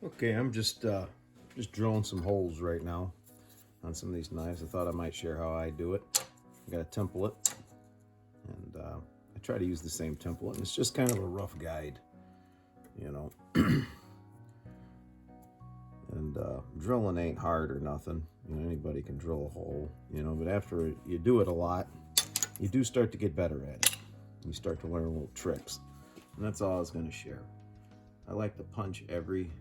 Okay, I'm just drilling some holes right now on some of these knives. I thought I might share how I do it. I got a template, and I try to use the same template, and it's just kind of a rough guide, you know. And drilling ain't hard or nothing. You know, anybody can drill a hole, you know, but after you do it a lot, you do start to get better at it. You start to learn little tricks, and that's all I was going to share. I like to punch every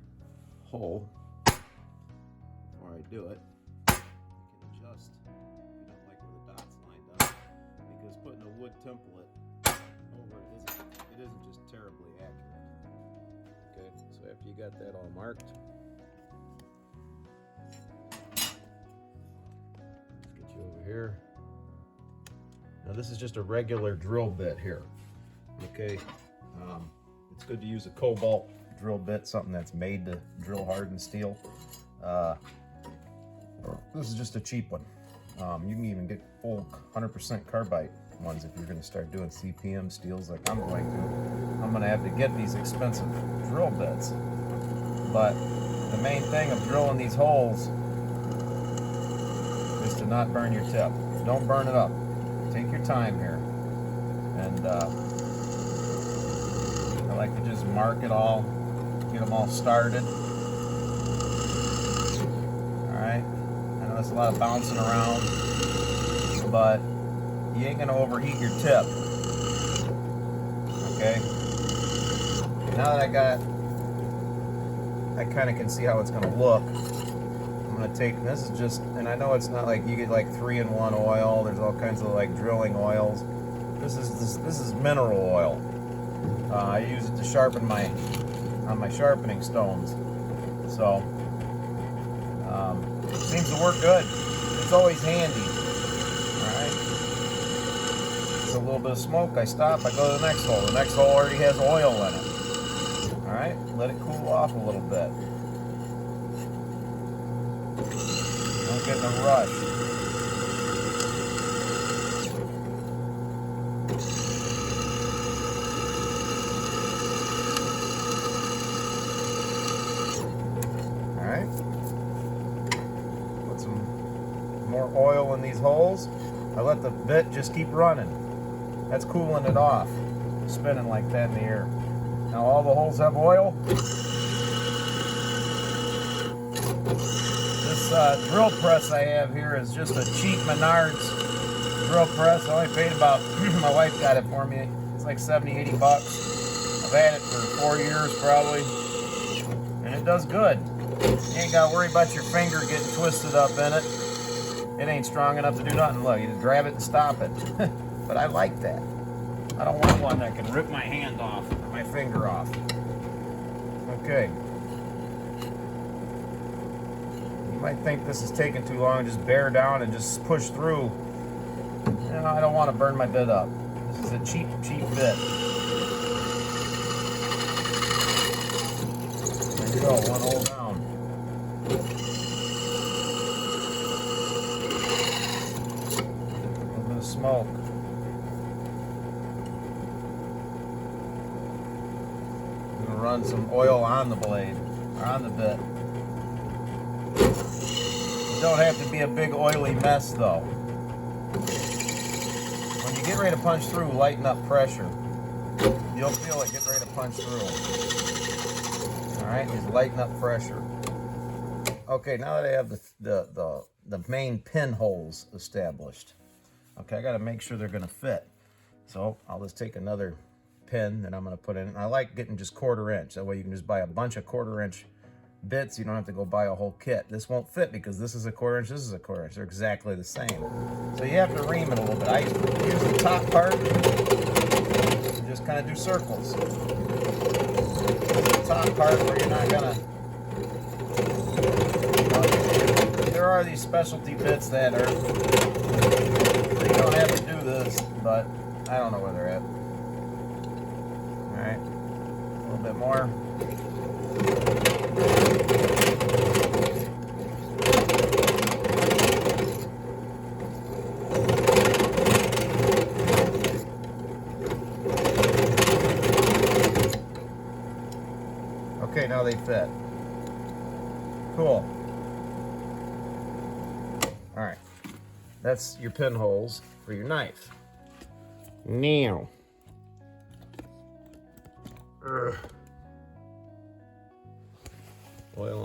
hole before I do it. I can adjust if you don't like where the dots lined up, because putting a wood template over it isn't just terribly accurate. Okay, so after you got that all marked, let's get you over here. Now this is just a regular drill bit here. Okay, it's good to use a Cobalt drill bit, something that's made to drill hardened steel. This is just a cheap one. You can even get full 100% carbide ones if you're going to start doing CPM steels like I'm going to. I'm going to have to get these expensive drill bits. But the main thing of drilling these holes is to not burn your tip. Don't burn it up. Take your time here. And I like to just mark it all, get them all started. Alright, I know that's a lot of bouncing around, but you ain't gonna overheat your tip. Okay, now that I kind of can see how it's gonna look, I'm gonna take, this is just, and I know it's not like you get like 3-in-1 oil, there's all kinds of like drilling oils. This is mineral oil. I use it to sharpen on my sharpening stones. So, it seems to work good. It's always handy. Alright. It's a little bit of smoke. I stop, I go to the next hole. The next hole already has oil in it. Alright, let it cool off a little bit. Don't get in a rush. Put some more oil in these holes. I let the bit just keep running. That's cooling it off, spinning like that in the air. Now all the holes have oil. This drill press I have here is just a cheap Menards drill press. I only paid about, my wife got it for me. It's like 70, 80 bucks. I've had it for 4 years probably, and it does good. You ain't got to worry about your finger getting twisted up in it. It ain't strong enough to do nothing. Look, you just grab it and stop it. But I like that. I don't want one that can rip my hand off, or my finger off. Okay. You might think this is taking too long. Just bear down and just push through. You know, I don't want to burn my bit up. This is a cheap bit. There you go, one hole down. A little bit of smoke. I'm gonna run some oil on the blade, or on the bit. It don't have to be a big oily mess though. When you get ready to punch through, lighten up pressure. You'll feel it get ready to punch through. Alright, just lighten up pressure. Okay, now that I have the main pin holes established, okay, I got to make sure they're going to fit. So I'll just take another pin that I'm going to put in. And I like getting just 1/4 inch. That way you can just buy a bunch of 1/4 inch bits. You don't have to go buy a whole kit. This won't fit because this is a 1/4 inch, this is a 1/4 inch. They're exactly the same. So you have to ream it a little bit. I use the top part and just kind of do circles. The top part where you're not going to, there are these specialty bits that are, you don't have to do this, but I don't know where they're at. Alright, a little bit more. Okay, now they fit. Cool. All right, that's your pinholes for your knife. Now, oil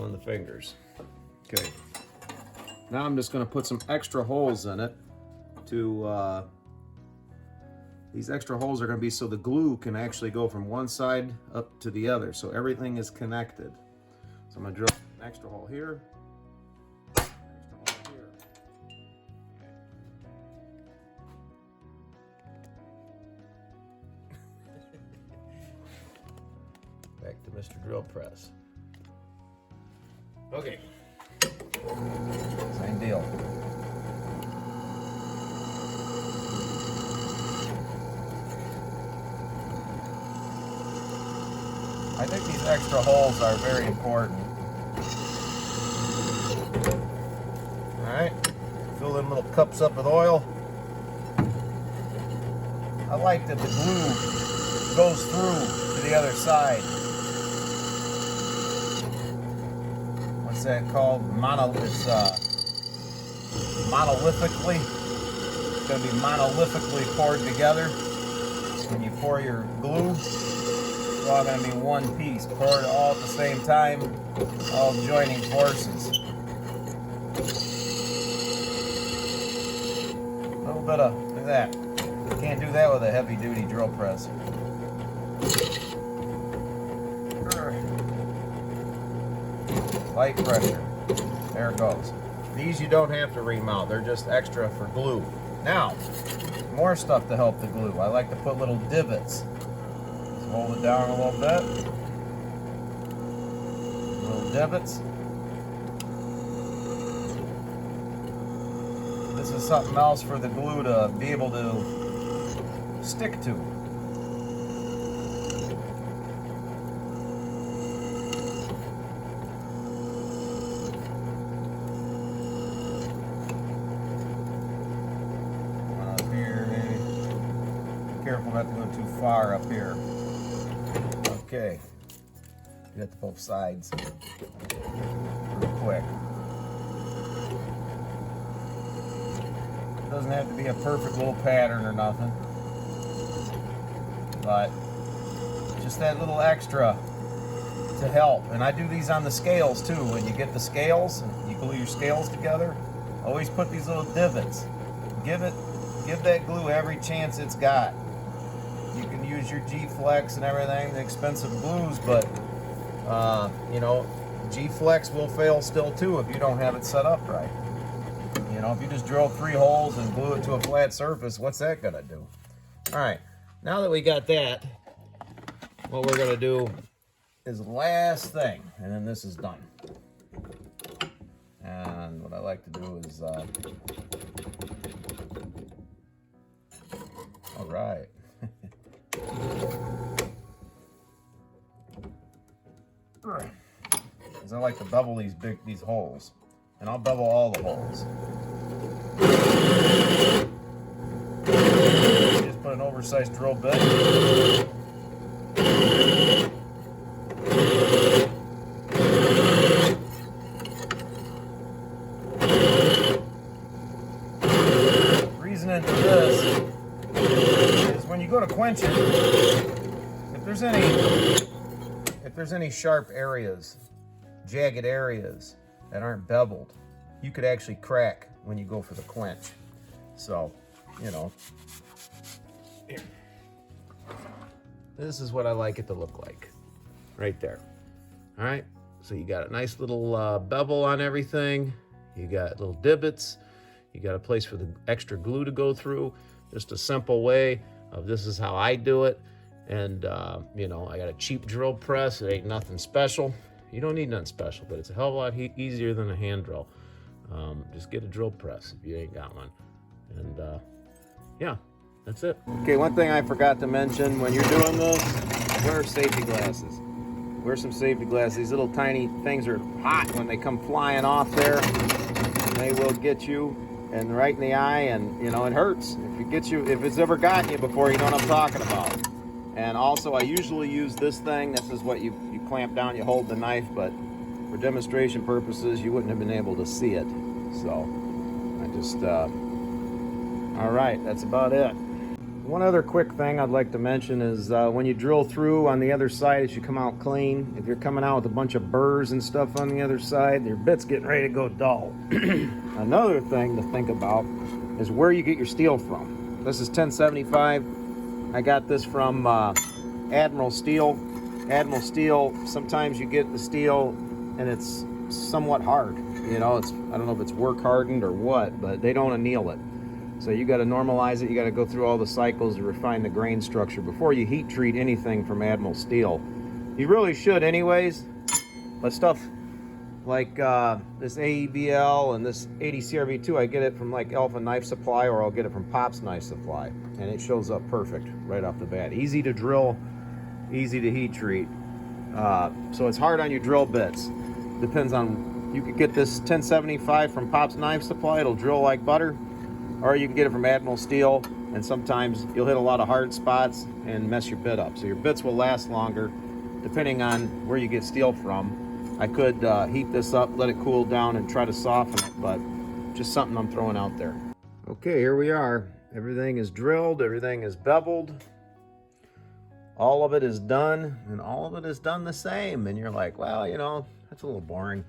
on the fingers. Okay. Now I'm just going to put some extra holes in it to, these extra holes are going to be so the glue can actually go from one side up to the other, so everything is connected. So I'm going to drill an extra hole here, extra hole here. Back to Mr. Drill Press. Okay. Same deal. I think these extra holes are very important. Alright, fill them little cups up with oil. I like that the glue goes through to the other side. What's that called? It's monolithically. It's going to be monolithically poured together. When you pour your glue, it's all going to be one piece, poured all at the same time, all joining forces. A little bit of, look at that. You can't do that with a heavy duty drill press. Light pressure. There it goes. These you don't have to remount. They're just extra for glue. Now, more stuff to help the glue. I like to put little divots. Just hold it down a little bit. Little divots. This is something else for the glue to be able to stick to. Careful not to go too far up here. Okay. Get it to both sides real quick. It doesn't have to be a perfect little pattern or nothing, but just that little extra to help. And I do these on the scales too. When you get the scales and you glue your scales together, always put these little divots. Give that glue every chance it's got. You can use your G-Flex and everything, the expensive glues, but you know, G-Flex will fail still too if you don't have it set up right. You know, if you just drill 3 holes and glue it to a flat surface, what's that gonna do? All right, now that we got that, what we're gonna do is the last thing, and then this is done. And what I like to do is, all right. Because I like to bevel these holes, and I'll bevel all the holes. Just put an oversized drill bit. Reasoning for this is when you go to quench it, if there's any sharp areas, jagged areas that aren't beveled, you could actually crack when you go for the quench. So, you know, here. This is what I like it to look like, right there. All right, so you got a nice little bevel on everything. You got little divots. You got a place for the extra glue to go through. Just a simple way of this is how I do it. And, you know, I got a cheap drill press. It ain't nothing special. You don't need nothing special, but it's a hell of a lot easier than a hand drill. Just get a drill press if you ain't got one. And, yeah, that's it. Okay, one thing I forgot to mention, when you're doing this, wear safety glasses. Wear some safety glasses. These little tiny things are hot when they come flying off there. They will get you and right in the eye, and, you know, it hurts. If it's ever gotten you before, you know what I'm talking about. And also, I usually use this thing. This is what you clamp down, you hold the knife, but for demonstration purposes, you wouldn't have been able to see it. So I just, all right, that's about it. One other quick thing I'd like to mention is when you drill through on the other side, it should come out clean. If you're coming out with a bunch of burrs and stuff on the other side, your bit's getting ready to go dull. Another thing to think about is where you get your steel from. This is 1075. I got this from Admiral Steel. Admiral Steel, sometimes you get the steel and it's somewhat hard. You know, it's, I don't know if it's work hardened or what, but they don't anneal it. So you got to normalize it. You got to go through all the cycles to refine the grain structure before you heat treat anything from Admiral Steel. You really should anyways, but stuff like this AEBL and this 80 CRV2, I get it from like Alpha Knife Supply, or I'll get it from Pop's Knife Supply, and it shows up perfect right off the bat. Easy to drill, easy to heat treat. So it's hard on your drill bits. Depends on, you could get this 1075 from Pop's Knife Supply, it'll drill like butter. Or you can get it from Admiral Steel, and sometimes you'll hit a lot of hard spots and mess your bit up. So your bits will last longer, depending on where you get steel from. I could heat this up, let it cool down, and try to soften it, but just something I'm throwing out there. Okay, here we are. Everything is drilled, everything is beveled. All of it is done, and all of it is done the same. And you're like, well, you know, that's a little boring.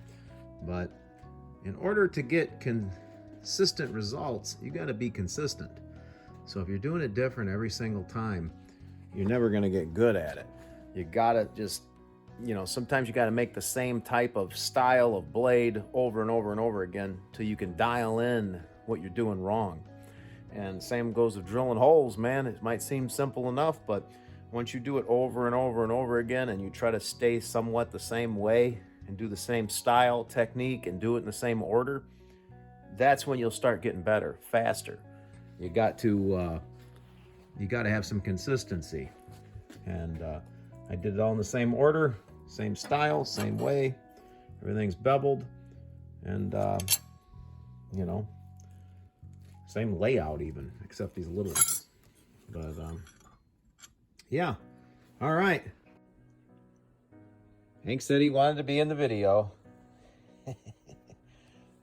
But in order to get consistent results, you got to be consistent. So if you're doing it different every single time, you're never going to get good at it. You got to just, you know, sometimes you got to make the same type of style of blade over and over and over again till you can dial in what you're doing wrong. And same goes with drilling holes, man. It might seem simple enough, but once you do it over and over and over again, and you try to stay somewhat the same way and do the same style, technique, and do it in the same order, that's when you'll start getting better, faster. You got to have some consistency. And I did it all in the same order, same style, same way. Everything's beveled, and you know, same layout even, except these little ones. But yeah, all right. Hank said he wanted to be in the video.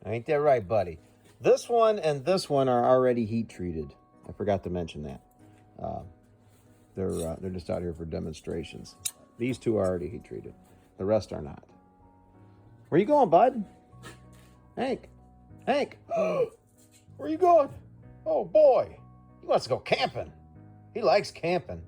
Ain't that right, buddy? This one and this one are already heat treated. I forgot to mention that. They're just out here for demonstrations. These two are already heat treated. The rest are not. Where you going, bud? Hank? Hank? Where you going? Oh boy, he wants to go camping. He likes camping.